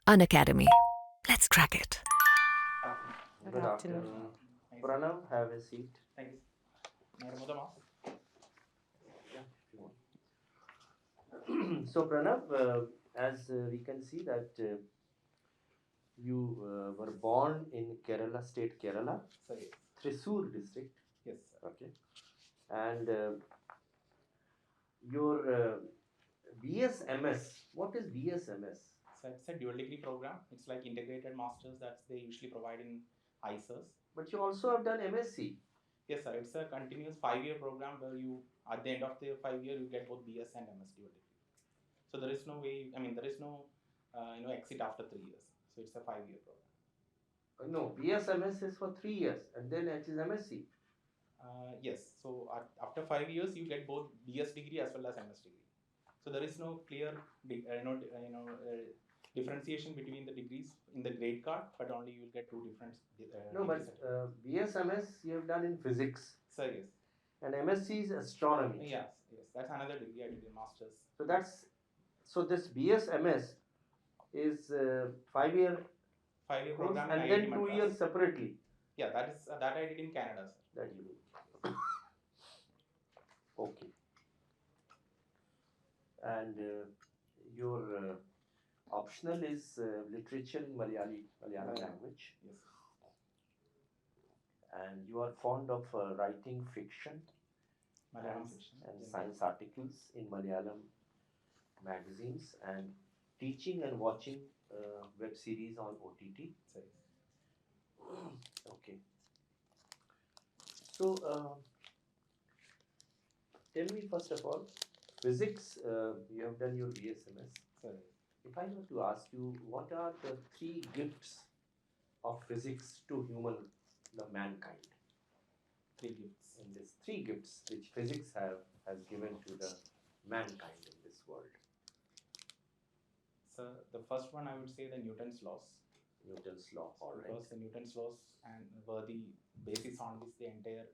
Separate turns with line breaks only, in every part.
Unacademy. Let's crack it.
Good afternoon. Pranav, have a seat.
Thank you. May I remove the mask?
Yeah, if you want. So, Pranav, as we can see that you were born in Kerala state, Kerala,
Sir, yes.
Thrissur district.
Yes, sir.
Okay. And your BSMS, what is BSMS?
So it's a dual degree program. It's like integrated masters that they usually provide in ISERs.
But you also have done MSc.
Yes, sir. It's a continuous 5-year program where you, at the end of the 5 year, you get both BS and MS dual degree. So there is no way. I mean, there is no exit after 3 years. So it's a 5-year program.
No, BSMS is for 3 years, and then it is MSc.
Yes. So after 5 years, you get both BS degree as well as MS degree. So there is no clear, differentiation between the degrees in the grade card, but only you will get two different.
No, but BSMS you have done in physics.
Sir, yes.
And MSc is astronomy.
Yes, yes. That's another degree I did in masters.
So this BSMS is 5 year
5-year
course
program
and
in
then
IIT
2 years
Madras.
separately.
Yeah, that I did in Canada, sir.
That you do. Okay. And your optional is literature in Malayalam language.
Yes.
And you are fond of writing fiction
Malayalam fiction.
and
Yes.
science articles in Malayalam magazines and teaching and watching web series on OTT.
Sir,
Okay. So tell me first of all, physics. You have done your BSMS.
sir.
If I were to ask you, what are the three gifts of physics to the mankind?
Three gifts.
In these three gifts which physics has given to the mankind in this world.
Sir, the first one I would say the Newton's laws.
Newton's law, all right.
Because the Newton's laws and were the basis on which the entire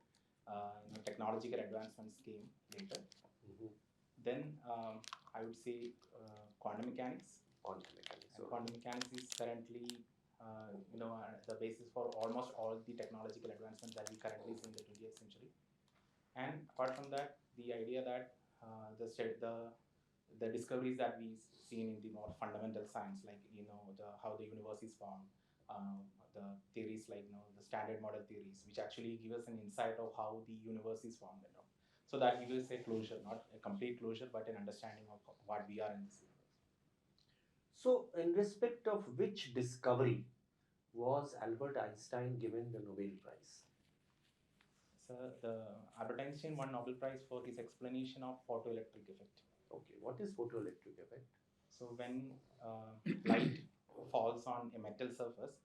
technological advancements came later.
Mm-hmm.
Then I would say quantum mechanics.
Quantum mechanics.
And quantum mechanics is currently the basis for almost all the technological advancements that we currently see in the 20th century. And apart from that, the idea that the discoveries that we seen in the more fundamental science, like how the universe is formed, the theories like the standard model theories, which actually give us an insight of how the universe is formed. So that gives us a closure, not a complete closure, but an understanding of what we are in this universe.
So, in respect of which discovery was Albert Einstein given the Nobel Prize?
Sir, the Albert Einstein won Nobel Prize for his explanation of photoelectric effect.
Okay, what is photoelectric effect?
So when light falls on a metal surface,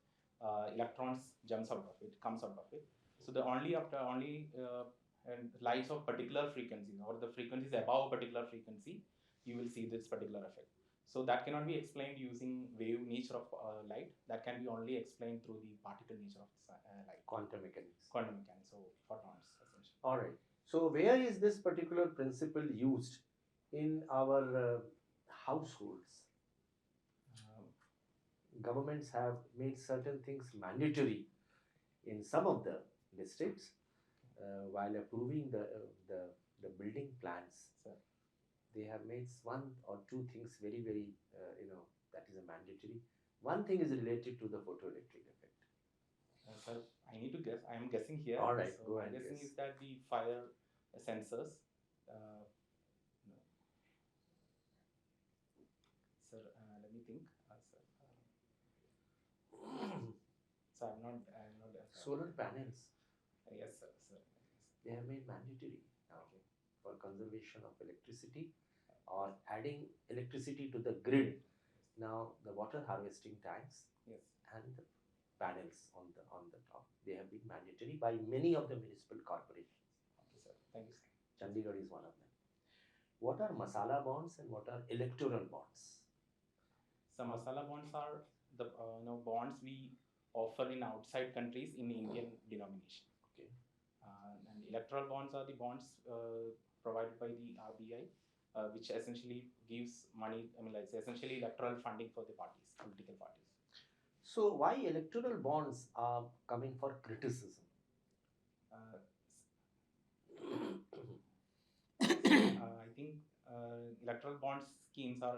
electrons comes out of it. So the only and lights of particular frequency or the frequencies above a particular frequency, you will see this particular effect. So that cannot be explained using wave nature of light. That can be only explained through the particle nature of light.
Quantum mechanics.
Quantum mechanics, so photons essentially.
All right. So where is this particular principle used in our households? Governments have made certain things mandatory in some of the districts while approving the building plans.
Sir.
They have made one or two things very, very, that is a mandatory. One thing is related to the photoelectric effect.
Sir, I need to guess. I am guessing here.
All right,
so
go
my
ahead.
guessing
Guess.
is that the fire sensors. No. Sir, let me think. Sir, so I'm not.
Solar panels.
Yes, sir. Yes.
They have made mandatory now for conservation of electricity or adding electricity to the grid. Now the water harvesting tanks
Yes.
and the panels on the top, they have been mandatory by many of the municipal corporations.
Okay, sir. Thank you, sir.
Chandigarh is one of them. What are masala bonds and what are electoral bonds?
Some masala bonds are the bonds we offer in outside countries in Indian denomination.
Okay.
And electoral bonds are the bonds provided by the RBI, which essentially gives money. I mean, like essentially electoral funding for the parties, political parties.
So why electoral bonds are coming for criticism?
Uh, I think electoral bonds schemes are.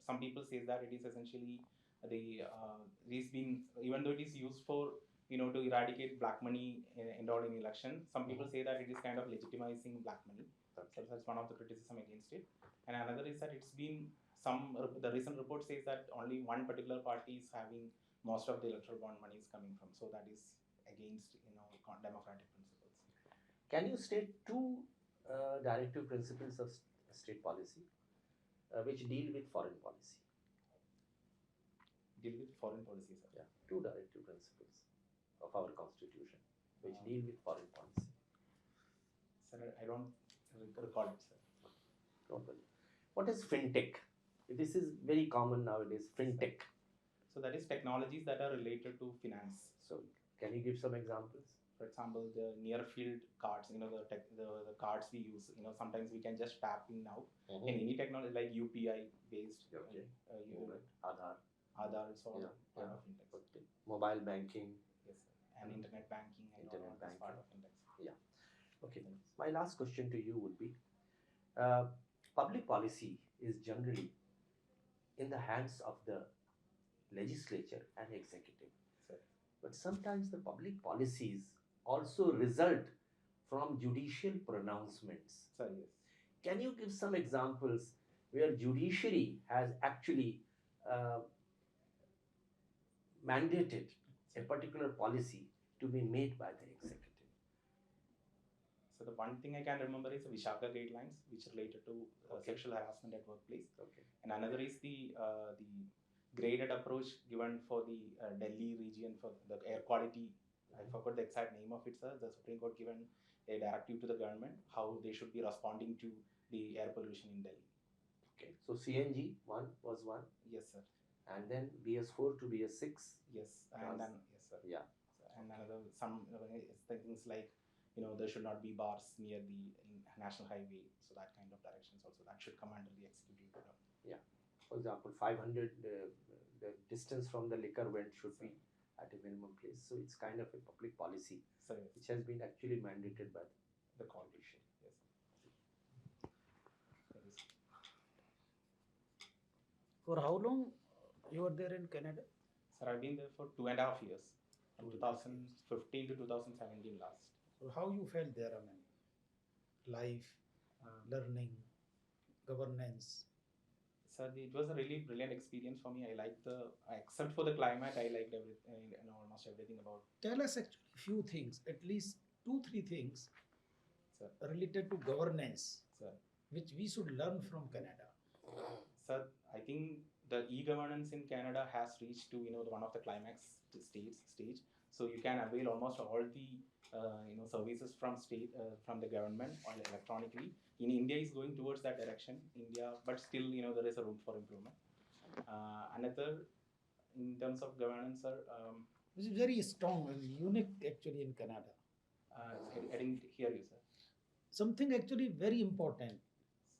Some people say that it is essentially it is being, even though it is used for to eradicate black money involved in election. Some people say that it is kind of legitimizing black money. So that's one of the criticism against it. And another is that it's been the recent report says that only one particular party is having most of the electoral bond money is coming from. So that is against democratic principles.
Can you state two directive principles of state policy which deal with foreign policy?
Deal with foreign policies.
Yeah, two directive principles of our constitution which deal with foreign policy.
Sir, I don't recall it, sir.
Don't worry. What is fintech? This is very common nowadays. Fintech.
So that is technologies that are related to finance.
So can you give some examples?
For example, the near field cards, the cards we use, sometimes we can just tap in now. In any technology like UPI based,
Okay.
Aadhaar, so on. Part of fintech.
Okay. Mobile banking.
Yes, sir. And internet banking and all
Internet
that's part of
banking.
fintech.
Yeah. Okay. My last question to you would be, public policy is generally in the hands of the legislature and executive.
Sir.
But sometimes the public policies also result from judicial pronouncements.
Sir, yes.
Can you give some examples where judiciary has actually mandated a particular policy to be made by the executive?
So the one thing I can remember is the Vishaka guidelines, which related to
Okay.
sexual harassment at workplace.
Okay.
And another is the graded approach given for the Delhi region for the air quality. I forgot the exact name of it, sir. The Supreme Court given a directive to the government how they should be responding to the air pollution in Delhi.
Okay. So CNG one was one,
Yes, sir.
and then BS4 to BS6.
Yes, and then yes, sir.
Yeah.
And another things like there should not be bars near the national highway, so that kind of directions also that should come under the executive.
Yeah. For example, 500 the distance from the liquor vent should be at a minimum place. So it's kind of a public policy which has been actually mandated by the coalition.
Yes.
For how long you were there in Canada?
Sir, I've been there for 2.5 years, from 2015 to 2017 last.
So how you felt there? I mean, life, learning, governance.
Sir, it was a really brilliant experience for me. I liked except for the climate, I liked everything, almost everything about.
Tell us actually few things, at least 2-3 things,
Sir.
Related to governance,
Sir.
which we should learn from Canada.
Sir, I think the e-governance in Canada has reached to one of the climax stage. So you can avail almost all the services from the government or electronically. In India is going towards that direction. But still there is a room for improvement. Another in terms of governance, sir.
Which is very strong and unique actually in Canada.
I didn't hear you, sir.
Something actually very important.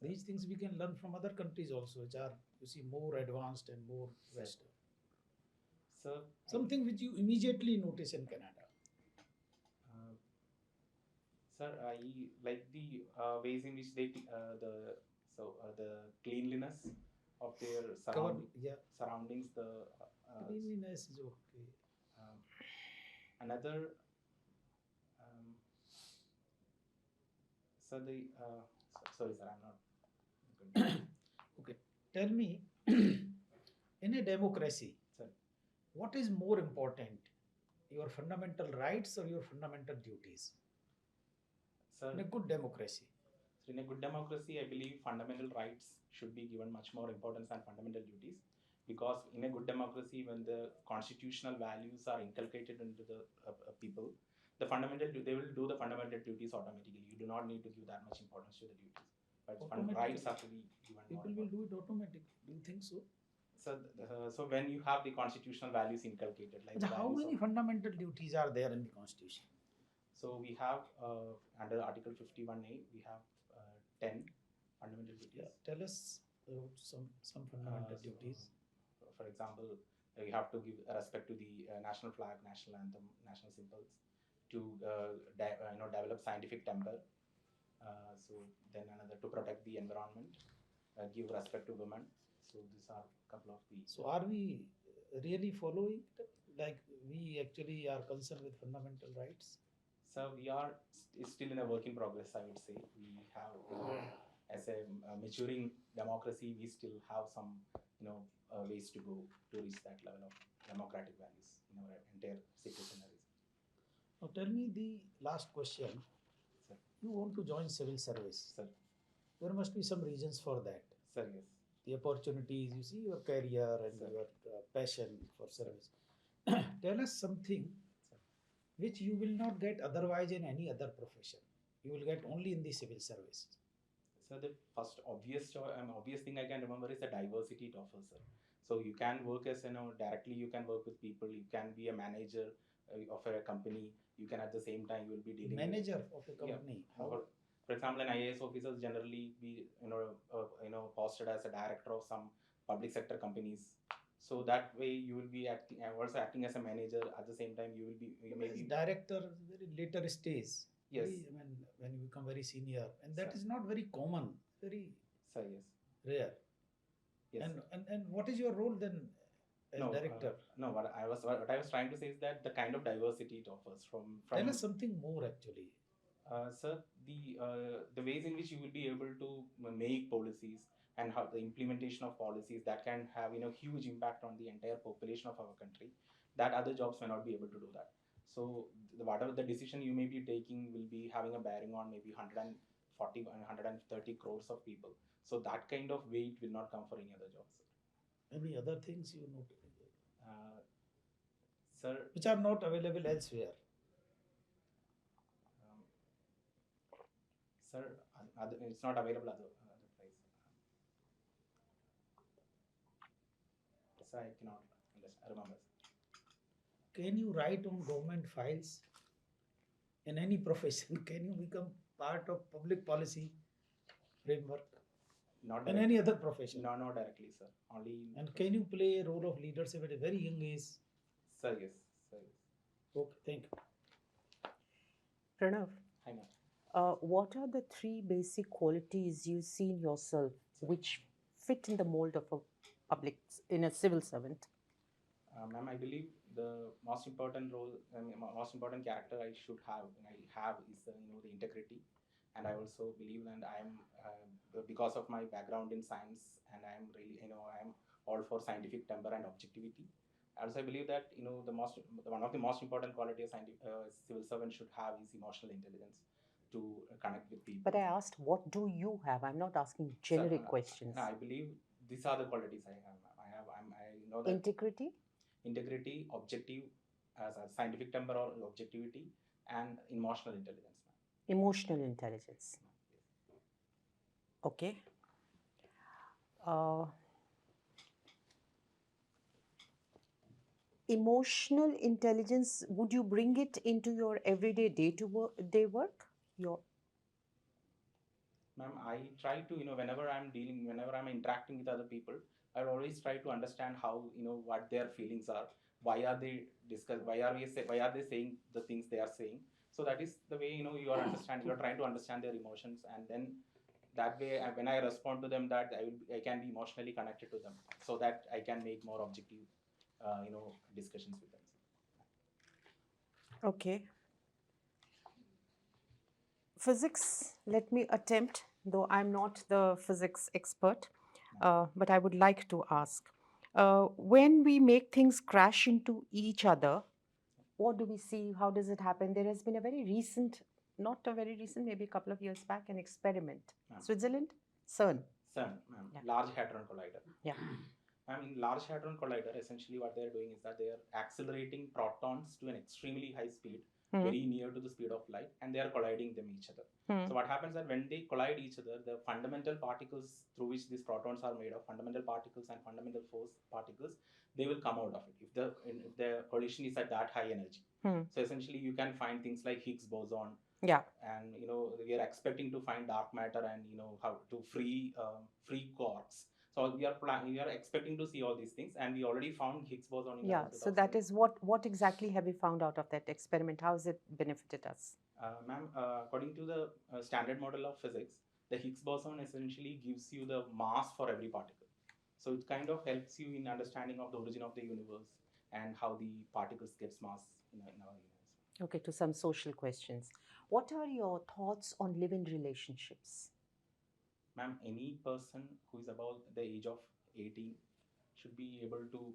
These things we can learn from other countries also, which are, you see, more advanced and more western.
Sir,
something which you immediately notice in Canada.
Sir, I like the ways in which they the cleanliness of their surroundings. The
cleanliness is okay.
Another, sir, sorry, sir, I'm not.
Okay, tell me, in a democracy,
sir,
what is more important, your fundamental rights or your fundamental duties?
Sir,
in a good democracy.
So in a good democracy, I believe fundamental rights should be given much more importance than fundamental duties, because in a good democracy, when the constitutional values are inculcated into the people, they will do the fundamental duties automatically. You do not need to give that much importance to the duties. But rights have to be given.
People will do it automatically. Do you think so?
So when you have the constitutional values inculcated, like
how many fundamental duties are there in the Constitution?
So we have under Article 51A, we have 10 fundamental duties.
Yeah. Tell us some fundamental duties.
For example, you have to give respect to the national flag, national anthem, national symbols, to develop scientific temper. So then another, to protect the environment, give respect to women. So these are a couple of the.
So are we really following it? Like we actually are concerned with fundamental rights?
So we are still in a work in progress, I would say. We have, as a maturing democracy, we still have some, ways to go to reach that level of democratic values in our entire citizenry.
Now tell me the last question.
Sir.
You want to join civil service.
Sir.
There must be some reasons for that.
Sir, yes.
The opportunities, you see your career and
Sir.
your passion for service. Tell us something which you will not get otherwise in any other profession. You will get only in the civil service.
So the first obvious thing I can remember is the diversity it offers, sir. So you can work as, directly you can work with people. You can be a manager of a company. You can at the same time you will be dealing
Manager
with,
of a company.
Yeah. For example, an IAS officer generally be posted as a director of some public sector companies. So that way you will be also acting as a manager. At the same time, you will be
director very later stage.
Yes.
When you become very senior, and that
Sir.
is not very common. Very.
Sir, yes.
Rare.
Yes.
And what is your role then as director?
No, what I was trying to say is that the kind of diversity it offers from
Tell us something more actually.
Sir, the ways in which you will be able to make policies and how the implementation of policies that can have huge impact on the entire population of our country, that other jobs may not be able to do that. So whatever the decision you may be taking will be having a bearing on maybe 140 130 crores of people. So that kind of weight will not come for any other jobs.
Any other things you know,
sir,
which are not available elsewhere?
Sir, it's not available other place. So I cannot remember.
Can you write on government files in any profession? Can you become part of public policy framework?
Not
in any other profession?
No, not directly, sir. Only.
And can you play a role of leadership at a very young age?
Sir, yes. Sir, yes.
Okay, thank you.
Pranav,
Hi, ma'am.
what are the three basic qualities you see in yourself which fit in the mold of a civil servant?
Ma'am, I believe the most important role, most important character I should have, and I have, is the integrity. And I also believe, and I am because of my background in science, and I am really, I am all for scientific temper and objectivity. Also, I believe that one of the most important qualities civil servant should have is emotional intelligence to connect with people.
But I asked, what do you have? I'm not asking generic questions.
No, I believe these are the qualities I have. I know that integrity, objective, as a scientific temper or objectivity, and emotional intelligence.
Emotional intelligence. Okay. Emotional intelligence, would you bring it into your everyday day work?
Ma'am, I try to, whenever I'm interacting with other people, I always try to understand how, what their feelings are, why are they saying the things they are saying. So that is the way, you are trying to understand their emotions, and then that way, when I respond to them, that I can be emotionally connected to them, so that I can make more objective, discussions with them.
Okay. Physics, let me attempt, though I'm not the physics expert, but I would like to ask. When we make things crash into each other, what do we see? How does it happen? There has been a very recent, maybe a couple of years back, an experiment. Switzerland? CERN.
CERN, ma'am. Yeah. Large Hadron Collider.
Yeah.
In Large Hadron Collider, essentially what they are doing is that they are accelerating protons to an extremely high speed, very near to the speed of light, and they are colliding them each other. So what happens is that when they collide each other, the fundamental particles through which these protons are made of, fundamental particles and fundamental force particles, they will come out of it if the collision is at that high energy. So essentially you can find things like Higgs boson.
Yeah.
And we are expecting to find dark matter and how to free quarks. So we are expecting to see all these things, and we already found Higgs boson in the
Yeah,
orbit
so
of
that
Sun.
is what exactly have you found out of that experiment? How has it benefited us?
Ma'am, according to the standard model of physics, the Higgs boson essentially gives you the mass for every particle. So it kind of helps you in understanding of the origin of the universe and how the particles gets mass in our universe.
Okay, to some social questions. What are your thoughts on live-in relationships?
Ma'am, any person who is about the age of 18 should be able to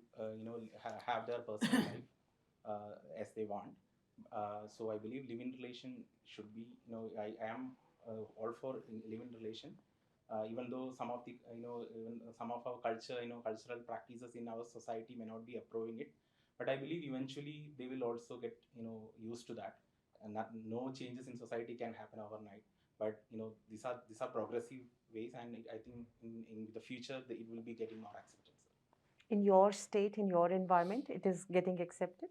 have their personal life as they want. So I believe live-in relation should be, I am all for live-in relation, even though some of the even some of our culture, cultural practices in our society may not be approving it, but I believe eventually they will also get used to that, and that no changes in society can happen overnight. But these are progressive ways, and I think in the future it will be getting more acceptance.
In your state, in your environment, it is getting accepted?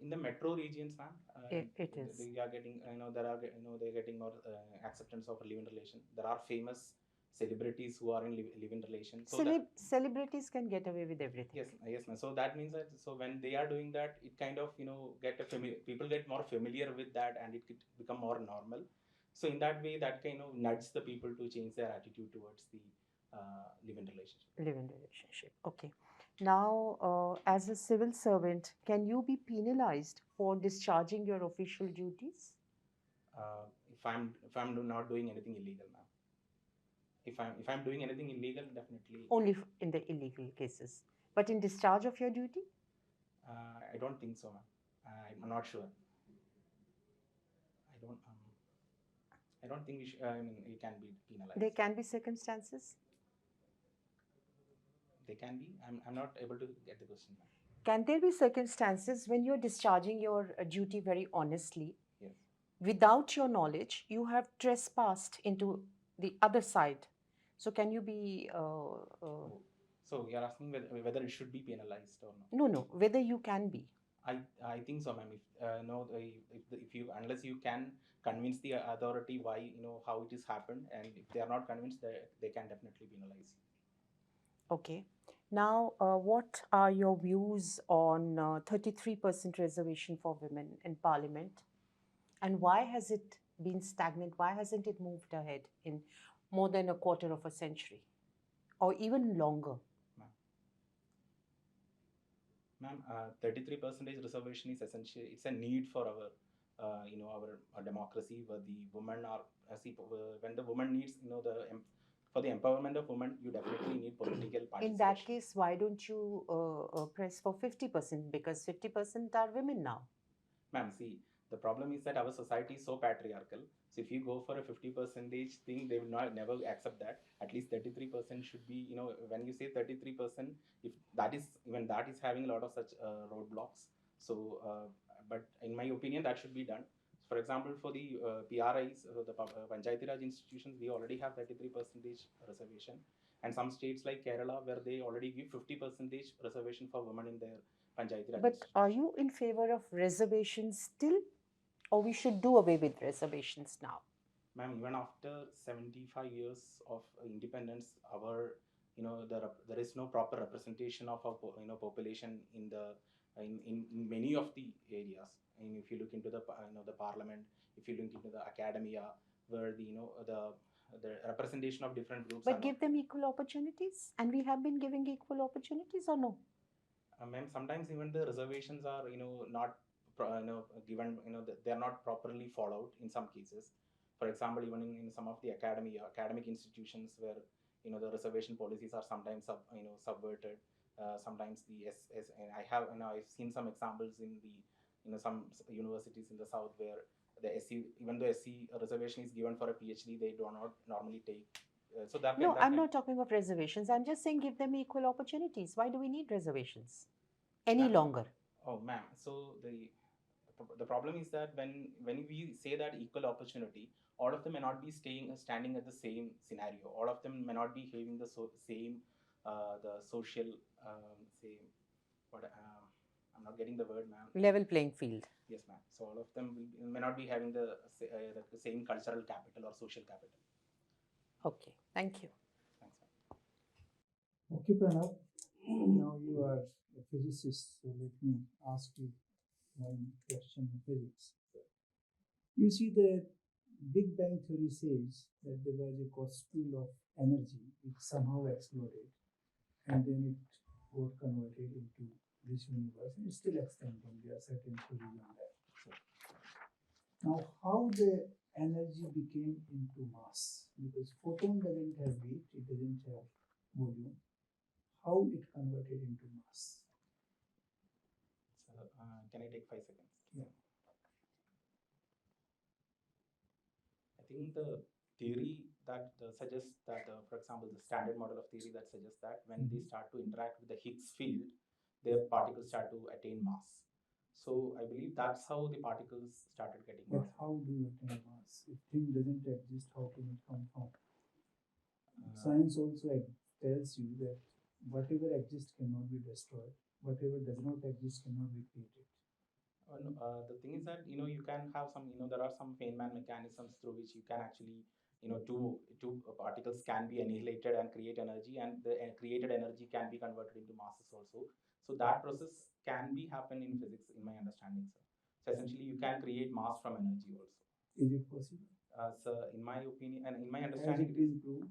In the metro regions, ma'am,
It is.
they are getting, they're getting more acceptance of a live-in relation. There are famous celebrities who are in live-in relation. So
Celebrities can get away with everything.
yes, ma'am. So that means that, so when they are doing that, it kind of people get more familiar with that, and it could become more normal. So in that way, that kind of nudge the people to change their attitude towards the live-in relationship.
Live-in relationship. Okay. Now, as a civil servant, can you be penalized for discharging your official duties?
If I'm not doing anything illegal, ma'am. If I'm doing anything illegal, definitely.
Only in the illegal cases. But in discharge of your duty?
I don't think so, ma'am. I'm not sure. I don't. I don't think you can be penalized.
There can be circumstances.
They can be. I'm not able to get the question, ma'am.
Can there be circumstances when you're discharging your duty very honestly?
Yes.
Without your knowledge, you have trespassed into the other side. So can you be?
So you're asking whether it should be penalized or not?
No. Whether you can be.
I think so, ma'am. If no, if you, unless you can convince the authority why, how it has happened, and if they are not convinced, they can definitely penalize you.
Okay. Now, what are your views on 33% reservation for women in Parliament? And why has it been stagnant? Why hasn't it moved ahead in more than a quarter of a century or even longer?
Ma'am, 33% reservation is essential. It's a need for our democracy, where the women are, when the woman needs, for the empowerment of women, you definitely need political participation.
In that case, why don't you press for 50%? Because 50% are women now.
Ma'am, see, the problem is that our society is so patriarchal. So if you go for a 50% thing, they will never accept that. At least 33% should be, when you say 33%, if that is, even that is having a lot of such roadblocks. So, but in my opinion, that should be done. For example, for the PRIs, the Panchayati Raj institutions, we already have 33% reservation. And some states like Kerala, where they already give 50% reservation for women in their Panchayati Raj.
But are you in favor of reservations still? Or we should do away with reservations now?
Ma'am, even after 75 years of independence, there is no proper representation of our population in many of the areas. And if you look into the parliament, if you look into the academia, where the representation of different groups.
But give them equal opportunities, and we have been giving equal opportunities, or no?
Ma'am, sometimes even the reservations are not given, they are not properly followed in some cases. For example, even in some of the academic institutions, where the reservation policies are sometimes subverted. Sometimes I've seen some examples in the some universities in the south, where even though SC reservation is given for a PhD, they do not normally take. So that
No, I'm not talking of reservations. I'm just saying give them equal opportunities. Why do we need reservations any longer?
Oh, ma'am. So the problem is that when we say that equal opportunity, all of them may not be standing at the same scenario. All of them may not be having the same the social same. What I'm not getting the word, ma'am.
Level playing field.
Yes, ma'am. So all of them may not be having the same cultural capital or social capital.
Okay, thank you.
Thanks, ma'am.
Okay, Pranav. Now you are a physicist, so let me ask you one question in physics. You see, the Big Bang theory says that there was a corpuscle of energy which somehow exploded and then it got converted into this universe and it's still expanding. There are certain theories on that. Now, how the energy became into mass? Because photon doesn't have weight, it doesn't have volume. How it converted into mass?
So, can I take 5 seconds?
Yeah.
I think the theory that suggests that, for example, the standard model of theory that suggests that when they start to interact with the Higgs field, their particles start to attain mass. So I believe that's how the particles started getting
But
mass.
how do you attain mass? If thing doesn't exist, how can it come from?
Uh,
Science also tells you that whatever exists cannot be destroyed, whatever does not exist cannot be created.
The thing is that you can have some there are some Feynman mechanisms through which you can actually two particles can be annihilated and create energy, and the created energy can be converted into masses also. So that process can be happen in physics, in my understanding, sir. So essentially, you can create mass from energy also.
Is it possible?
So in my opinion and in my
Has
understanding,
it been proved?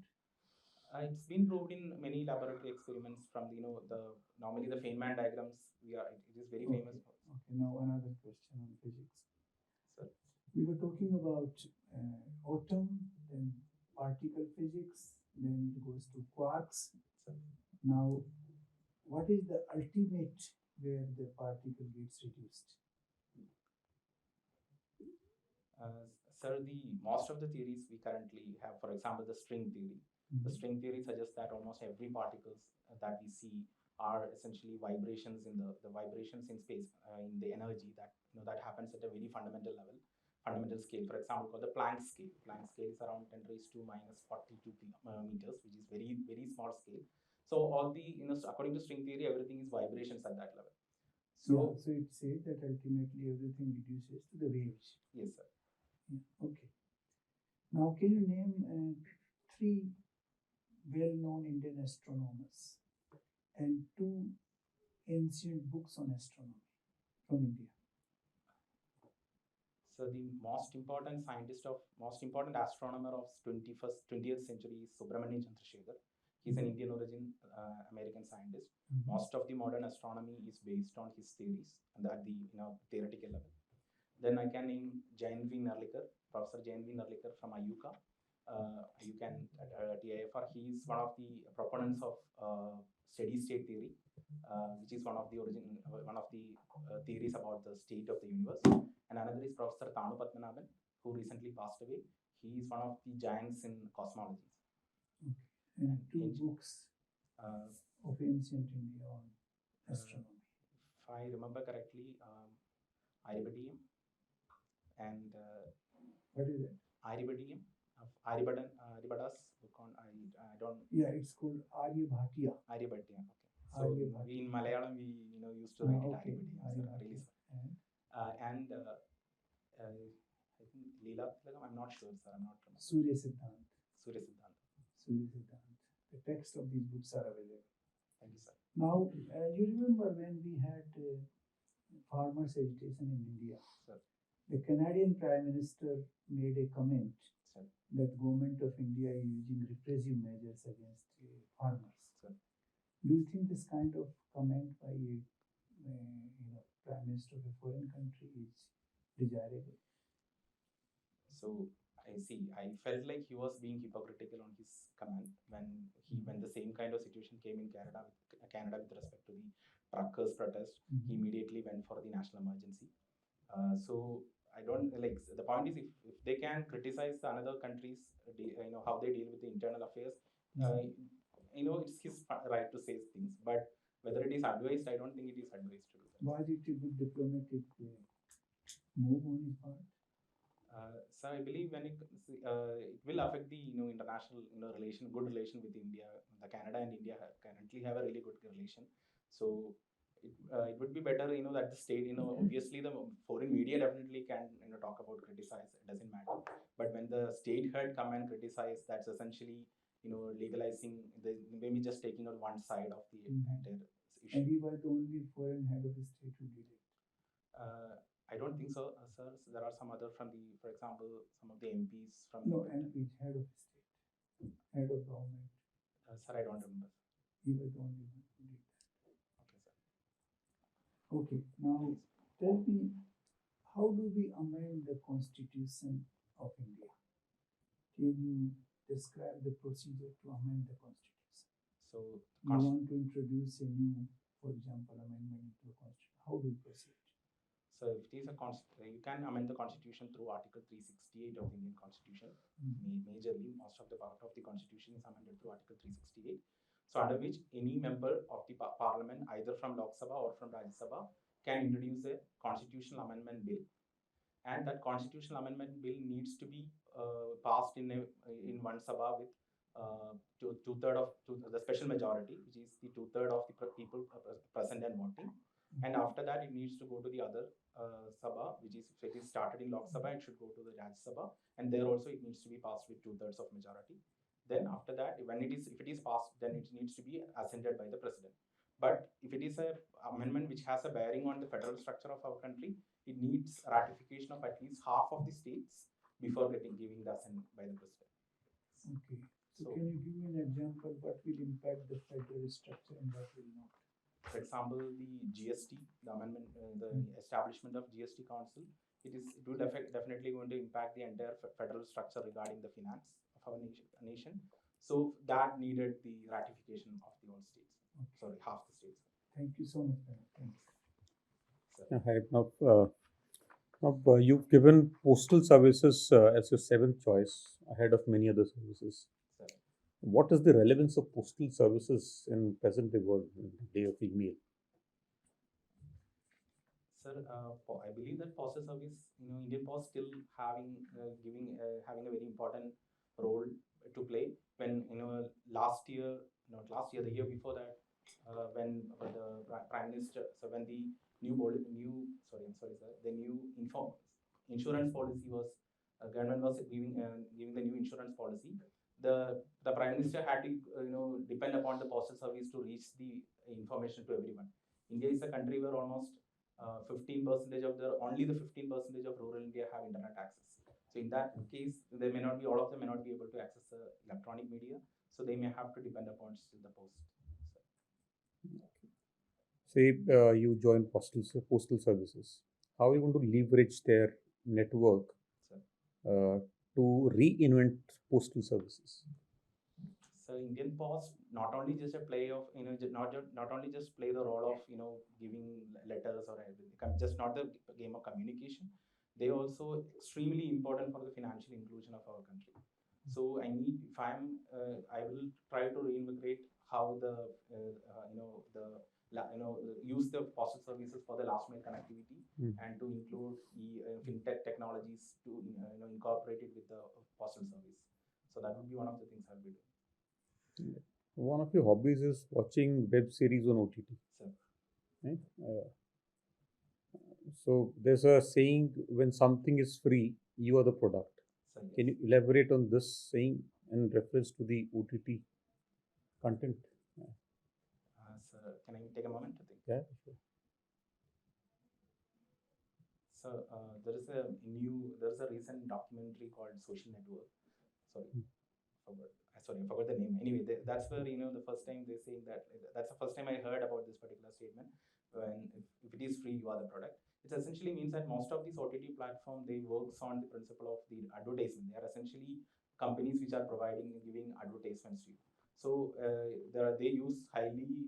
it's been proved in many laboratory experiments from the normally the Feynman diagrams. It is very famous.
Okay, now another question on physics.
Sir.
We were talking about atom, then particle physics, then it goes to quarks.
Sir.
Now, what is the ultimate where the particle gets reduced?
Sir, the most of the theories we currently have, for example, the string theory. The string theory suggests that almost every particles that we see are essentially vibrations in the vibrations in space, in the energy that that happens at a very fundamental level, fundamental scale. For example, called the Planck scale. Planck scale is around 10 raised to minus 42 meters, which is very very small scale. So all the according to string theory, everything is vibrations at that level. So
so it says that ultimately everything reduces to the waves.
Yes, sir.
Yeah, okay. Now, can you name three well-known Indian astronomers and two ancient books on astronomy from India?
So the most important astronomer of 20th century is Subramanian Chandrasekhar. He's an Indian origin American scientist. Most of the modern astronomy is based on his theories and at the theoretical level. Then I can name Jain V. Narlikar, Professor Jain V. Narlikar from IUCA. You can TIFR. He is one of the proponents of steady state theory, which is one of the theories about the state of the universe. And another is Professor Tanu Padmanabhan, who recently passed away. He is one of the giants in cosmology.
Okay. And two books of ancient India on astronomy.
If I remember correctly, Aribadium and
what is it?
Aribadium. Aribadas book on I don't.
Yeah, it's called Aryabhatiya.
Aryabhatiya. Okay. So in Malayalam we used to write it Aribadiya. Really sorry. And I think Leela Tilakam, I'm not sure, sir. I'm not remember.
Surya Siddhant.
Surya Siddhant.
Surya Siddhant. The text of these books are available.
Thank you, sir.
Now, you remember when we had farmers' agitation in India?
Sir.
The Canadian Prime Minister made a comment,
Sir.
that government of India is using repressive measures against farmers.
Sir.
Do you think this kind of comment by a Prime Minister of a foreign country is desirable?
So I see. I felt like he was being hypocritical on his comment when the same kind of situation came in Canada with respect to the truckers' protest. He immediately went for the national emergency. So I don't like the point is if they can criticize the another countries, how they deal with the internal affairs, it's his right to say things. But whether it is advised, I don't think it is advised to do that.
Was it a good diplomatic move on his part?
So I believe when it will affect the international good relation with India. The Canada and India currently have a really good relation. So it would be better that the state obviously the foreign media definitely can talk about criticize, it doesn't matter. But when the state head come and criticize, that's essentially legalizing the maybe just taking out one side of the entire issue.
And we were the only foreign head of state who did it.
I don't think so, sir. So there are some other from the, for example, some of the MPs from
No,
the,
MP, head of state, head of government.
sir, I don't remember.
You were the only one who did that.
Okay, sir.
Okay, now tell me, how do we amend the Constitution of India? Can you describe the procedure to amend the Constitution?
So,
You want to introduce a new, for example, amendment into the Constitution. How do you proceed?
so if it is a you can amend the constitution through Article 368 of the Indian Constitution. Majorly, most of the part of the constitution is amended through Article 368. So under which any member of the parliament, either from Lok Sabha or from Rajya Sabha, can introduce a constitutional amendment bill, and that constitutional amendment bill needs to be passed in one Sabha with two-third of the special majority, which is the two-third of the people present and voting. And after that, it needs to go to the other Sabha, which is, if it is started in Lok Sabha, it should go to the Rajya Sabha, and there also it needs to be passed with two-thirds of majority. Then after that, if it is passed, then it needs to be assented by the president. But if it is a amendment which has a bearing on the federal structure of our country, it needs ratification of at least half of the states before giving the assent by the president.
Okay. So
So-
can you give me an example what will impact the federal structure and what will not?
For example, the GST, the amendment, the establishment of GST Council, it will definitely going to impact the entire federal structure regarding the finance of our nation. So that needed the ratification of the all states.
Okay.
Sorry, half the states.
Thank you so much, Pranav. Thank you.
Hi, now, you've given postal services as your seventh choice ahead of many other services.
Sir.
What is the relevance of postal services in present day world, in the day of email?
Sir, I believe that postal service, Indian Post still having having a very important role to play. When last year, not last year, the year before that, when the Prime Minister, so when the the new insurance policy was government was giving the new insurance policy, the Prime Minister had to depend upon the postal service to reach the information to everyone. India is a country where almost 15% of only the 15% of rural India have internet access. So in that case, they may not be, all of them may not be able to access the electronic media. So they may have to depend upon still the post.
Say you join postal services. How are you going to leverage their network to reinvent postal services?
So Indian Post not only just a play of not only just play the role of giving letters or everything, just not the game of communication. They also extremely important for the financial inclusion of our country. So I will try to reinvigorate how use the postal services for the last mile connectivity and to include fintech technologies to incorporate it with the postal service. So that would be one of the things I'll be doing.
One of your hobbies is watching web series on OTT.
Sir.
Right? So there's a saying, when something is free, you are the product.
Sir, yes.
Can you elaborate on this saying in reference to the OTT content?
Sir, can I take a moment to think?
Yeah, sure.
So there's a recent documentary called Social Network. Sorry, I forgot the name. Anyway, that's where the first time they say that's the first time I heard about this particular statement. When if it is free, you are the product. It essentially means that most of these OTT platform, they works on the principle of the advertisement. They are essentially companies which are giving advertisements to you. So they use highly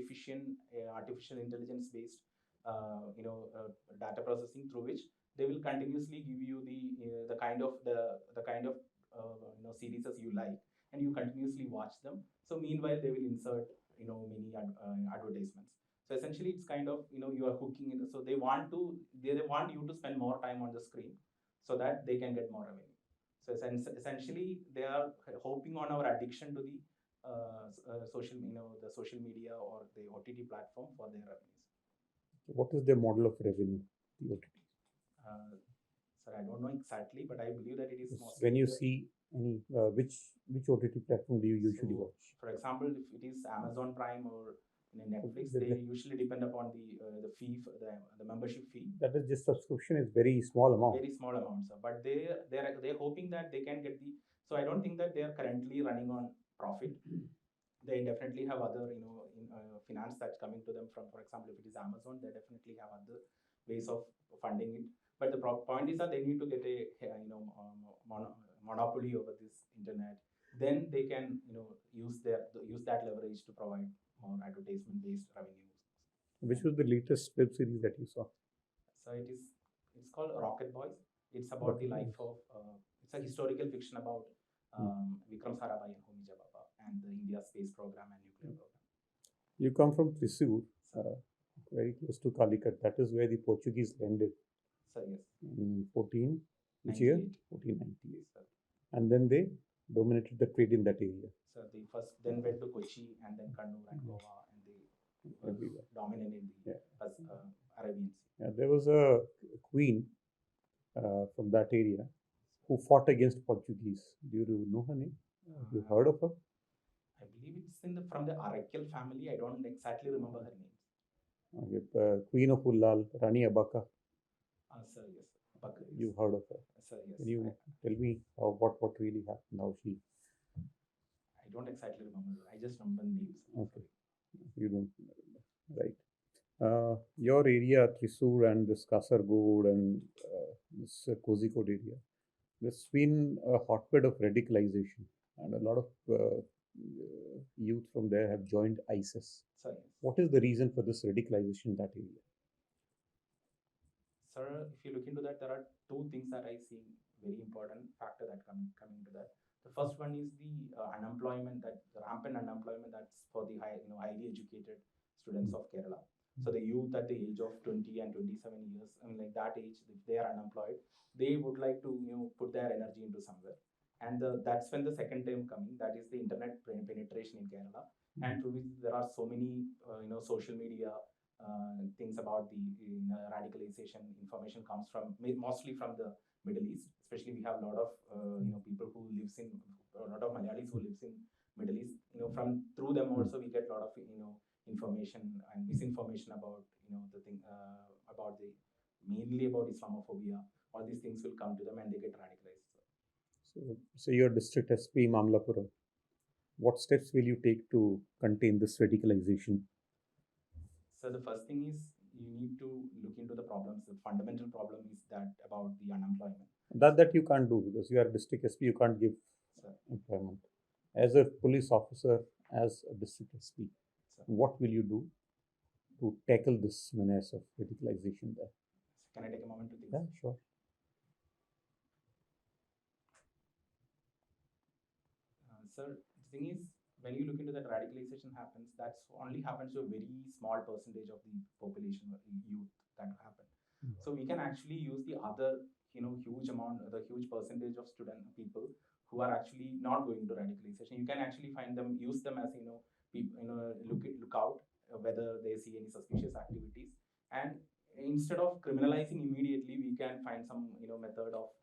efficient artificial intelligence based data processing, through which they will continuously give you the kind of series as you like, and you continuously watch them. So meanwhile, they will insert many advertisements. So essentially, it's kind of you are hooking in. So they want you to spend more time on the screen, so that they can get more revenue. So essentially, they are hoping on our addiction to the the social media or the OTT platform for their revenues.
What is their model of revenue? The OTT.
Sir, I don't know exactly, but I believe that it is
When you see Any which OTT platform do you usually
So,
watch?
for example, if it is Amazon Prime or Netflix,
The-
they
the-
usually depend upon the fee, the membership fee.
That is just subscription is very small amount.
Very small amounts, but they're hoping that they can get the. So I don't think that they are currently running on profit. They definitely have other finance that's coming to them from, for example, if it is Amazon, they definitely have other ways of funding it. But the point is that they need to get a monopoly over this internet. Then they can use that leverage to provide more advertisement based revenues.
Which was the latest web series that you saw?
So it's called Rocket Boys. It's about the life of it's a historical fiction about Vikram Sarabhai and Homi Jababa and the India space program and nuclear program.
You come from Thrissur, very close to Calicut. That is where the Portuguese landed
So yes,
in 14, which year? 1498.
Sir.
And then they dominated the trade in that area.
So they first then went to Kochi and then Kannur and Goa and they
Everywhere.
dominated the Arabian Sea.
Yeah, there was a queen from that area who fought against Portuguese. Do you know her name? Have you heard of her?
I believe it's from the Arakel family. I don't exactly remember her name.
Okay, Queen of Ullal, Rani Abaka.
Sir, yes. Abaka, yes.
You heard of her?
Sir, yes.
Can you tell me what really happened? How she?
I don't exactly remember. I just remember names.
Okay, you don't remember, right? Your area, Thrissur and this Kasargod and this Kozhikode area, there's been a hotbed of radicalization, and a lot of youth from there have joined ISIS.
Sir, yes.
What is the reason for this radicalization in that area?
Sir, if you look into that, there are two things that I see very important factor that coming to that. The first one is the unemployment, that the rampant unemployment that's for the highly educated students of Kerala. So the youth at the age of 20 and 27 years, I mean, like that age, if they are unemployed, they would like to put their energy into somewhere. And that's when the second term coming, that is the internet penetration in Kerala, and through which there are so many social media things about the radicalization information comes from mostly from the Middle East. Especially we have a lot of people who lives in a lot of Malayalis who lives in Middle East. From through them also we get a lot of information and misinformation about the thing about the mainly about Islamophobia. All these things will come to them and they get radicalized.
So your district SP Mamlapuram, what steps will you take to contain this radicalization?
So the first thing is you need to look into the problems. The fundamental problem is that about the unemployment.
That you can't do because you are district SP. You can't give employment. As a police officer, as a district SP, what will you do to tackle this menace of radicalization there?
Can I take a moment to think?
Yeah, sure.
Sir, the thing is, when you look into that radicalization happens, that's only happens to a very small percentage of the population, youth that happen. So we can actually use the other, huge amount, the huge percentage of student people who are actually not going to radicalization. You can actually find them, use them as people, look out whether they see any suspicious activities, and instead of criminalizing immediately, we can find some method of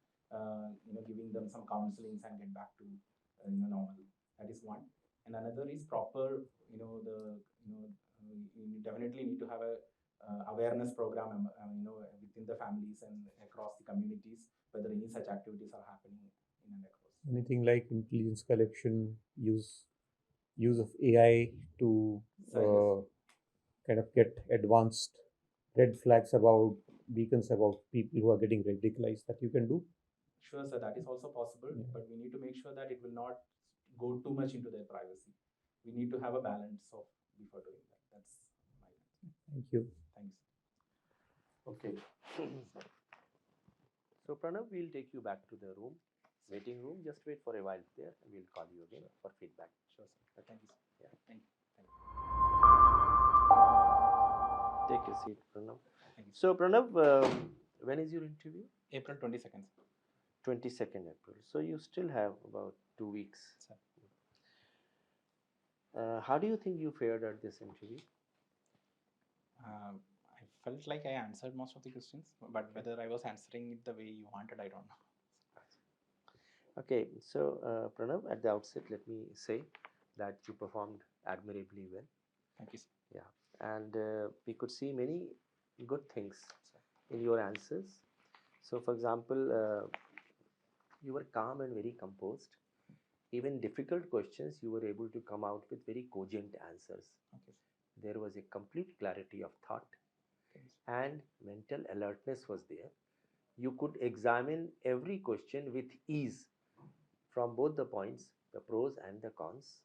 giving them some counselings and get back to normal. That is one. And another is proper, you definitely need to have a awareness program, within the families and across the communities, whether any such activities are happening in and across.
Anything like intelligence collection, use of AI to kind of get advanced red flags about beacons about people who are getting radicalized that you can do?
Sure, sir, that is also possible, but we need to make sure that it will not go too much into their privacy. We need to have a balance of before doing that. That's my answer.
Thank you.
Thanks.
Okay. So Pranav, we'll take you back to the room, waiting room. Just wait for a while there, and we'll call you again for feedback.
Sure, sir. Thank you, sir.
Yeah.
Thank you. Thank you.
Take a seat, Pranav.
Thank you.
So Pranav, when is your interview?
April 22nd.
22nd April. So you still have about 2 weeks.
Sir.
How do you think you fared at this interview?
I felt like I answered most of the questions, but whether I was answering it the way you wanted, I don't know.
Okay, so Pranav, at the outset, let me say that you performed admirably well.
Thank you, sir.
Yeah, and we could see many good things in your answers. So, for example, you were calm and very composed. Even difficult questions, you were able to come out with very cogent answers.
Okay, sir.
There was a complete clarity of thought,
Thank you, sir.
and mental alertness was there. You could examine every question with ease from both the points, the pros and the cons,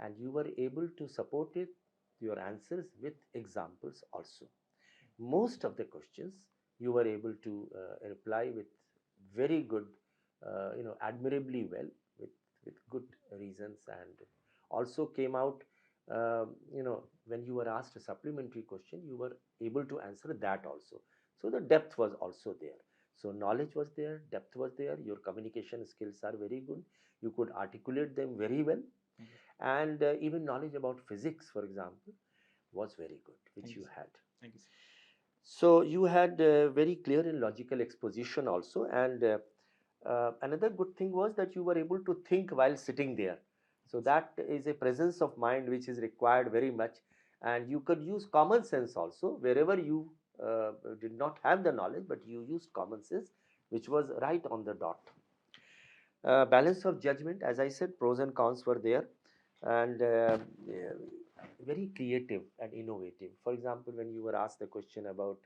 and you were able to support it, your answers with examples also. Most of the questions you were able to reply with very good, admirably well, with, with good reasons, and also came out, when you were asked a supplementary question, you were able to answer that also. So the depth was also there. So knowledge was there, depth was there, your communication skills are very good, you could articulate them very well, and even knowledge about physics, for example, was very good, which
Thank you,
you
sir.
had.
Thank you, sir.
So you had very clear and logical exposition also, and another good thing was that you were able to think while sitting there. So that is a presence of mind which is required very much, and you could use common sense also wherever you did not have the knowledge, but you used common sense, which was right on the dot. Balance of judgment, as I said, pros and cons were there, and very creative and innovative. For example, when you were asked the question about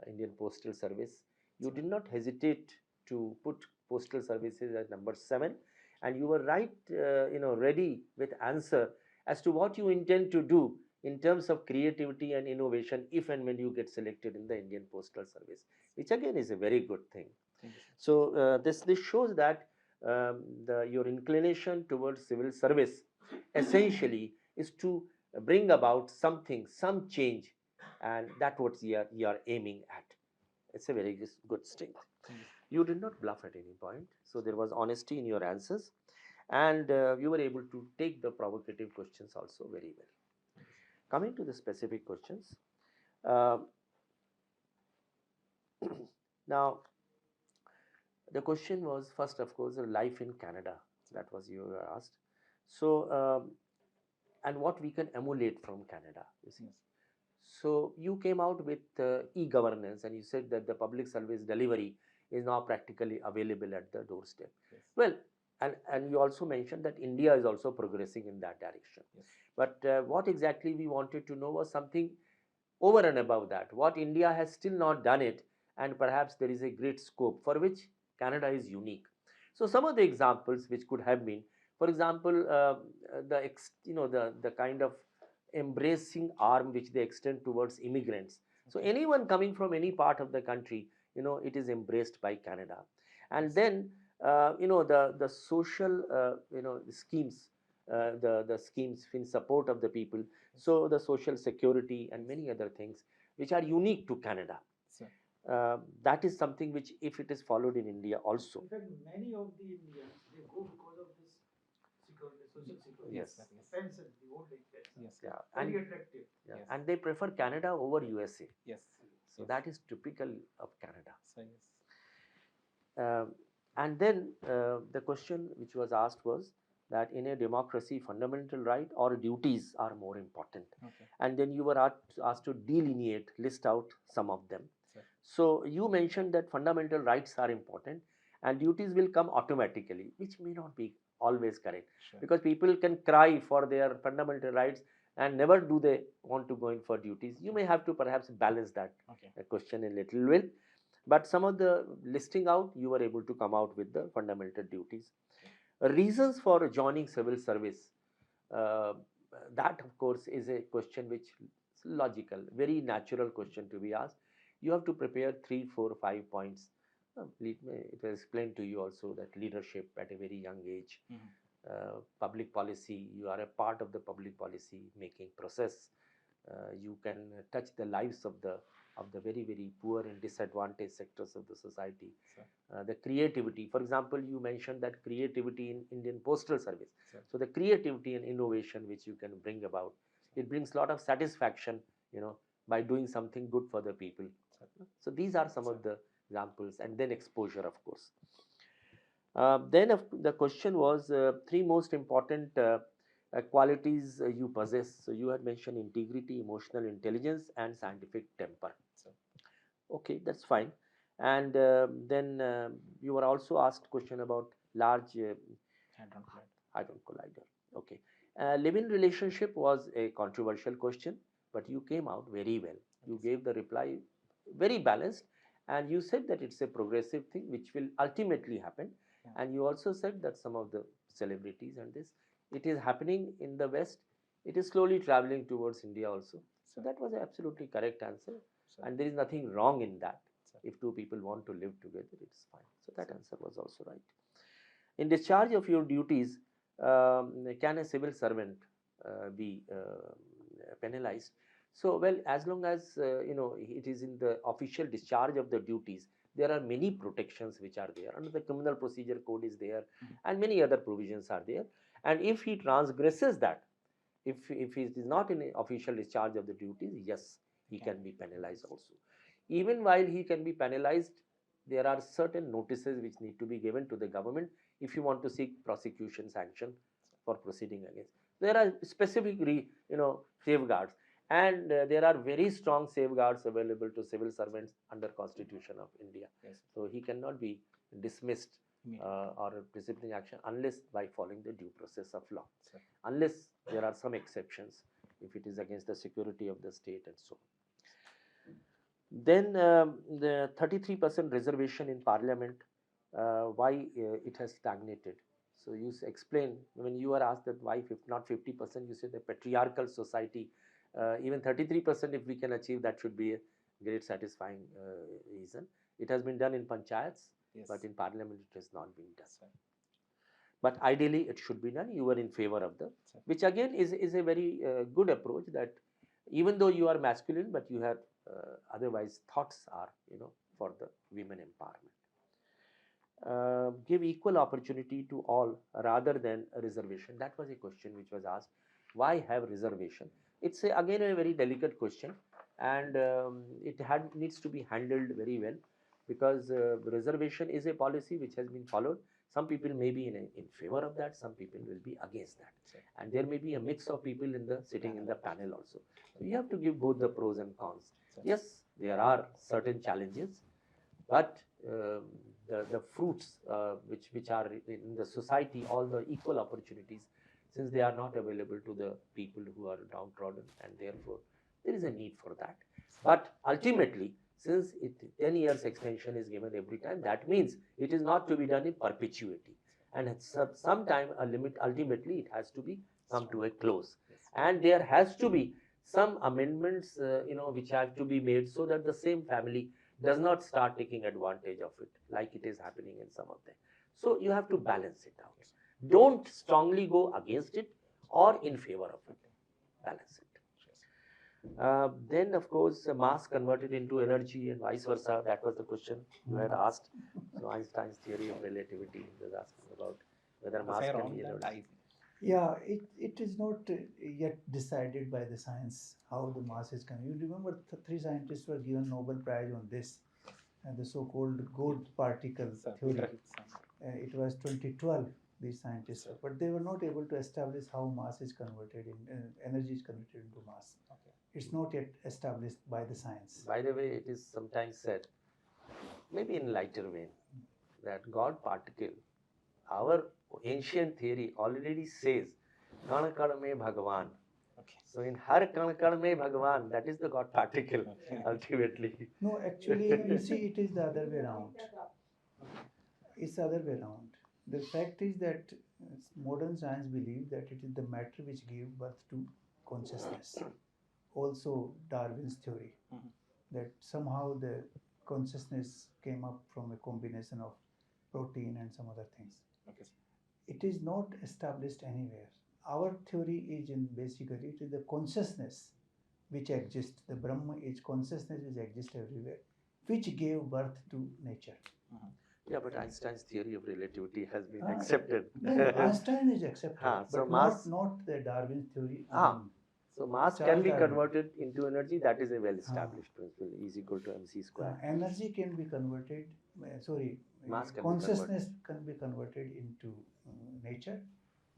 Indian Postal Service, you did not hesitate to put postal services at number 7, and you were right, ready with answer as to what you intend to do in terms of creativity and innovation if and when you get selected in the Indian Postal Service, which again is a very good thing.
Thank you, sir.
So this shows that your inclination towards civil service essentially is to bring about something, some change, and that's what you are aiming at. It's a very good strength.
Thank you, sir.
You did not bluff at any point, so there was honesty in your answers, and you were able to take the provocative questions also very well. Coming to the specific questions, uh, now the question was first, of course, life in Canada. That was you were asked. So, and what we can emulate from Canada, you see.
Yes.
So you came out with e-governance, and you said that the public service delivery is now practically available at the doorstep.
Yes.
Well, and you also mentioned that India is also progressing in that direction.
Yes.
But what exactly we wanted to know was something over and above that. What India has still not done it, and perhaps there is a great scope for which Canada is unique. So some of the examples which could have been, for example, the kind of embracing arm which they extend towards immigrants. So anyone coming from any part of the country, it is embraced by Canada. And then the social schemes, the schemes in support of the people, so the social security and many other things which are unique to Canada.
Sir.
That is something which, if it is followed in India also.
In fact, many of the Indians, they go because of this security, social security.
Yes.
Sir, yes.
Pension, the old age pension.
Yes.
Yeah,
Very
and,
attractive.
yeah,
Yes.
and they prefer Canada over USA.
Yes.
So
Yes.
that is typical of Canada.
Sir, yes.
And then the question which was asked was that in a democracy, fundamental right or duties are more important.
Okay.
And then you were asked to delineate, list out some of them.
Sir.
So you mentioned that fundamental rights are important and duties will come automatically, which may not be always correct.
Sure.
Because people can cry for their fundamental rights and never do they want to go in for duties. You may have to perhaps balance that
Okay.
question a little bit. But some of the listing out, you were able to come out with the fundamental duties. Reasons for joining civil service, uh, that of course is a question which is logical, very natural question to be asked. You have to prepare 3, 4, 5 points. It was explained to you also that leadership at a very young age, public policy, you are a part of the public policy making process. You can touch the lives of the very, very poor and disadvantaged sectors of the society. The creativity, for example, you mentioned that creativity in Indian Postal Service.
Sir.
So the creativity and innovation which you can bring about, it brings a lot of satisfaction, by doing something good for the people.
Sir.
So these are some
Sir.
of the examples, and then exposure, of course. Then the question was three most important qualities you possess. So you had mentioned integrity, emotional intelligence, and scientific temper. Okay, that's fine. And then you were also asked question about large hadron collider. Okay, live-in relationship was a controversial question, but you came out very well. You gave the reply very balanced, and you said that it's a progressive thing which will ultimately happen. And you also said that some of the celebrities and this, it is happening in the West. It is slowly traveling towards India also. So that was an absolutely correct answer. And there is nothing wrong in that. If two people want to live together, it's fine. So that answer was also right. In discharge of your duties, can a civil servant be penalized? So, well, as long as it is in the official discharge of the duties, there are many protections which are there. Under the Criminal Procedure Code is there, and many other provisions are there. And if he transgresses that, if he is not in official discharge of the duties, yes, he can be penalized also. Even while he can be penalized, there are certain notices which need to be given to the government if you want to seek prosecution sanction for proceeding against. There are specific safeguards, and there are very strong safeguards available to civil servants under Constitution of India. So he cannot be dismissed or disciplinary action unless by following the due process of law, unless there are some exceptions if it is against the security of the state and so on. Then the 33% reservation in parliament, why it has stagnated. So you explain when you are asked that why not 50%, you say the patriarchal society, even 33% if we can achieve, that should be a great satisfying reason. It has been done in panchayats, but in parliament it has not been done. But ideally it should be done. You were in favor of the, which again is a very good approach, that even though you are masculine, but you have otherwise thoughts are for the women empowerment. Give equal opportunity to all rather than a reservation. That was a question which was asked. Why have reservation? It's again a very delicate question, and it needs to be handled very well, because reservation is a policy which has been followed. Some people may be in favor of that, some people will be against that, and there may be a mix of people sitting in the panel also. So you have to give both the pros and cons. Yes, there are certain challenges, but the fruits which are in the society, all the equal opportunities, since they are not available to the people who are downtrodden, and therefore there is a need for that. But ultimately, since 10 years extension is given every time, that means it is not to be done in perpetuity, and at some time a limit, ultimately it has to be come to a close, and there has to be some amendments which have to be made, so that the same family does not start taking advantage of it like it is happening in some of them. So you have to balance it out. Don't strongly go against it or in favor of it. Balance it. Then of course mass converted into energy and vice versa. That was the question you had asked. So Einstein's theory of relativity was asking about whether mass can be energy.
Yeah, it is not yet decided by the science how the mass is coming. You remember three scientists were given Nobel Prize on this, the so-called good particle theory. It was 2012, these scientists, but they were not able to establish how mass is converted energy is converted into mass. It's not yet established by the science.
By the way, it is sometimes said, maybe in lighter vein, that God particle, our ancient theory already says, Kan Kan mein Bhagavan. So in Har Kan Kan mein Bhagavan, that is the God particle, ultimately.
No, actually, you see, it is the other way around. It's the other way around. The fact is that modern science believes that it is the matter which gives birth to consciousness. Also, Darwin's theory that somehow the consciousness came up from a combination of protein and some other things. It is not established anywhere. Our theory is basically it is the consciousness which exists. The Brahma is consciousness which exists everywhere, which gave birth to nature.
Yeah, but Einstein's theory of relativity has been accepted.
No, Einstein is accepted,
so
but
mass,
not the Darwin theory.
So mass can be converted into energy. That is a well-established principle. E is equal to mc square.
Energy can be converted.
Mass can be
Consciousness can be converted into nature,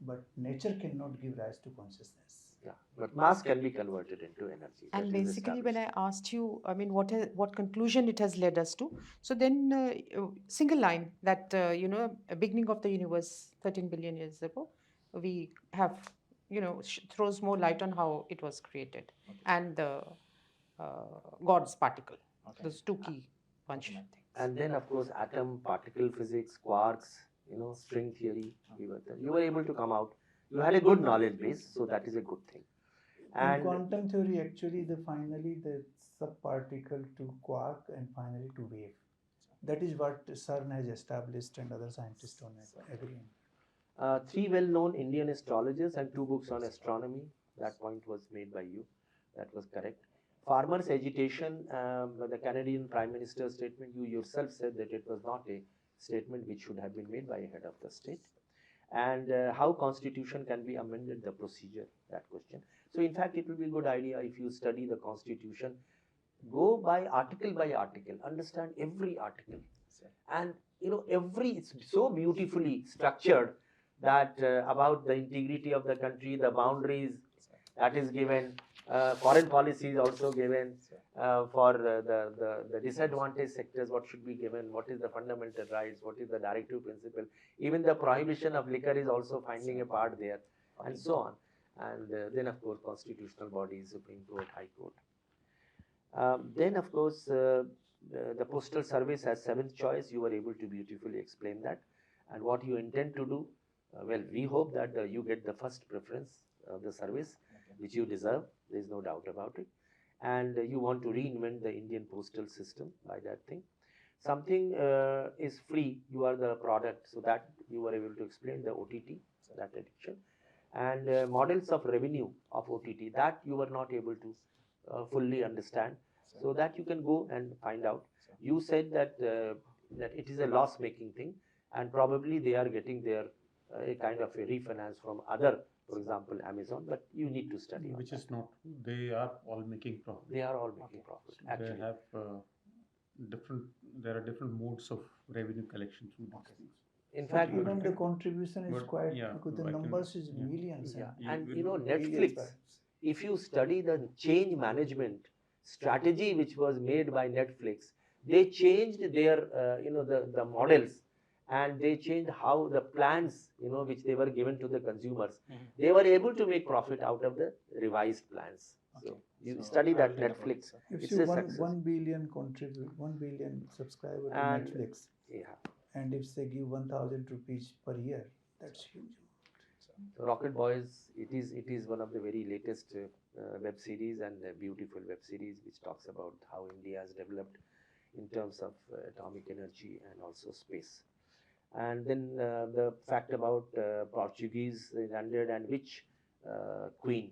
but nature cannot give rise to consciousness.
Yeah, but mass can be converted into energy. That
And
is
basically, when I
established.
asked you, I mean, what conclusion it has led us to? So then, single line that a beginning of the universe, 13 billion years ago, we have, throws more light on how it was created, and the God's particle. Those two key functional things.
And then, of course, atom, particle physics, quarks, string theory. You were able to come out. You had a good knowledge base, so that is a good thing.
In
And
quantum theory, actually, finally the subparticle to quark and finally to wave. That is what CERN has established and other scientists don't agree on.
3 well-known Indian astrologers and 2 books on astronomy. That point was made by you. That was correct. Farmers' agitation, the Canadian Prime Minister's statement, you yourself said that it was not a statement which should have been made by a head of the state. And how constitution can be amended, the procedure, that question. So in fact, it will be a good idea if you study the constitution, go by article, understand every article. And it's so beautifully structured that about the integrity of the country, the boundaries that is given, foreign policy is also given, for the disadvantaged sectors, what should be given, what is the fundamental rights, what is the directive principle, even the prohibition of liquor is also finding a part there, and so on. And then of course constitutional bodies, Supreme Court, High Court. Then of course the postal service has 7th choice. You were able to beautifully explain that, and what you intend to do. Well, we hope that you get the first preference of the service, which you deserve. There is no doubt about it. And you want to reinvent the Indian postal system by that thing. Something is free, you are the product. So that you were able to explain the OTT, that addiction. And models of revenue of OTT, that you were not able to fully understand. So that you can go and find out. You said that that it is a loss-making thing, and probably they are getting their a kind of a refinance from other, for example, Amazon, but you need to study.
Which is not true. They are all making profit.
They are all making profit. Actually,
they have there are different modes of revenue collection through these things.
In fact,
even the contribution is quite,
yeah,
because the numbers is millions.
Yeah. And Netflix, if you study the change management strategy which was made by Netflix, they changed their the models, and they changed how the plans which they were given to the consumers. They were able to make profit out of the revised plans. So you study that Netflix.
If you 1 billion contribute, 1 billion subscriber to Netflix, and if they give 1,000 rupees per year, that's huge.
Rocket Boys, it is one of the very latest web series, and a beautiful web series which talks about how India has developed in terms of atomic energy and also space. And then the fact about Portuguese landed and which queen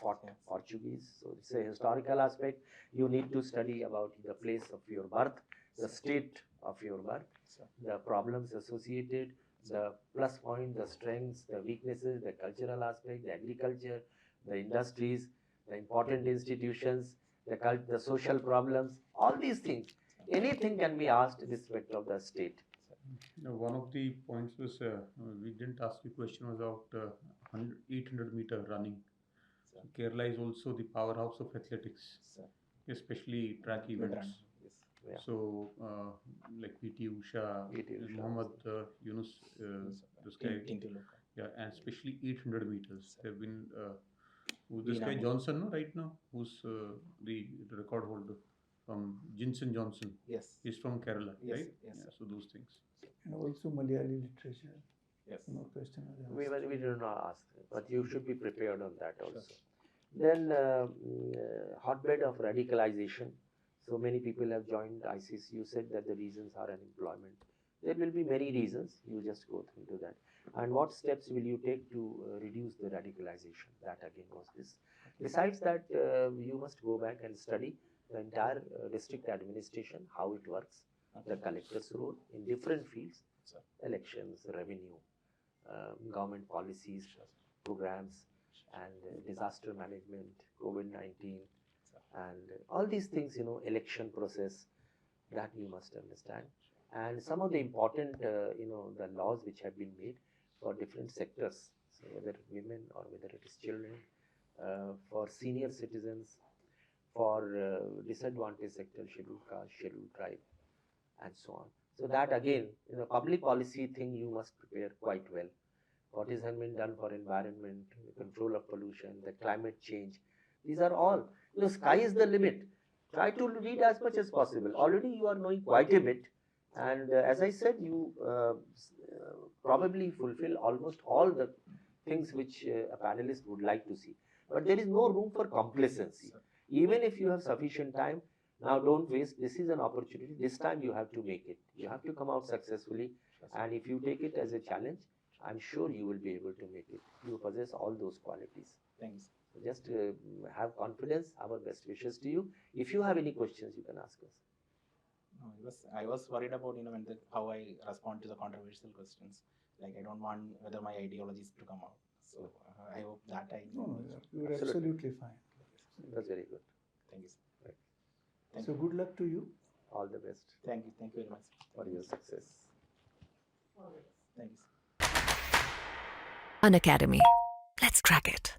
fought Portuguese. So it's a historical aspect. You need to study about the place of your birth, the state of your birth, the problems associated, the plus point, the strengths, the weaknesses, the cultural aspect, the agriculture, the industries, the important institutions, the social problems, all these things. Anything can be asked in respect of the state.
One of the points was we didn't ask you question about 800-meter running. So Kerala is also the powerhouse of athletics, especially track events.
Yeah.
So like PT Usha, Muhammad Yunus, this guy, yeah, and especially 800 meters. They've been this guy Johnson, no, right now, who's the record holder from Johnson.
Yes.
He's from Kerala,
Yes,
right?
yes,
Yeah, so those things.
And also Malayali literature.
Yes.
No question.
We did not ask, but you should be prepared on that also. Then hotbed of radicalization. So many people have joined ISIS. You said that the reasons are unemployment. There will be many reasons. You just go into that. And what steps will you take to reduce the radicalization? That again was this. Besides that, you must go back and study the entire district administration, how it works, the collector's role in different fields, elections, revenue, government policies, programs, and disaster management, COVID-19, and all these things, election process, that you must understand. And some of the important, the laws which have been made for different sectors, so whether women or whether it is children, for senior citizens, for disadvantaged sector, scheduled caste, scheduled tribe, and so on. So that again, public policy thing you must prepare quite well. What has been done for environment, control of pollution, the climate change. These are all, sky is the limit. Try to read as much as possible. Already you are knowing quite a bit. And as I said, you probably fulfill almost all the things which a panelist would like to see. But there is no room for complacency. Even if you have sufficient time, now don't waste. This is an opportunity. This time you have to make it. You have to come out successfully. And if you take it as a challenge, I'm sure you will be able to make it. You possess all those qualities.
Thanks.
So just have confidence. Our best wishes to you. If you have any questions, you can ask us.
No, I was worried about how I respond to the controversial questions. Like I don't want whether my ideologies to come out. So I hope that I.
No, you're absolutely fine.
That's very good.
Thank you, sir.
Right.
Thank
So
you.
good luck to you.
All the best
Thank you. Thank you very much.
for your success.
Thank you, sir.
Unacademy. Let's crack it.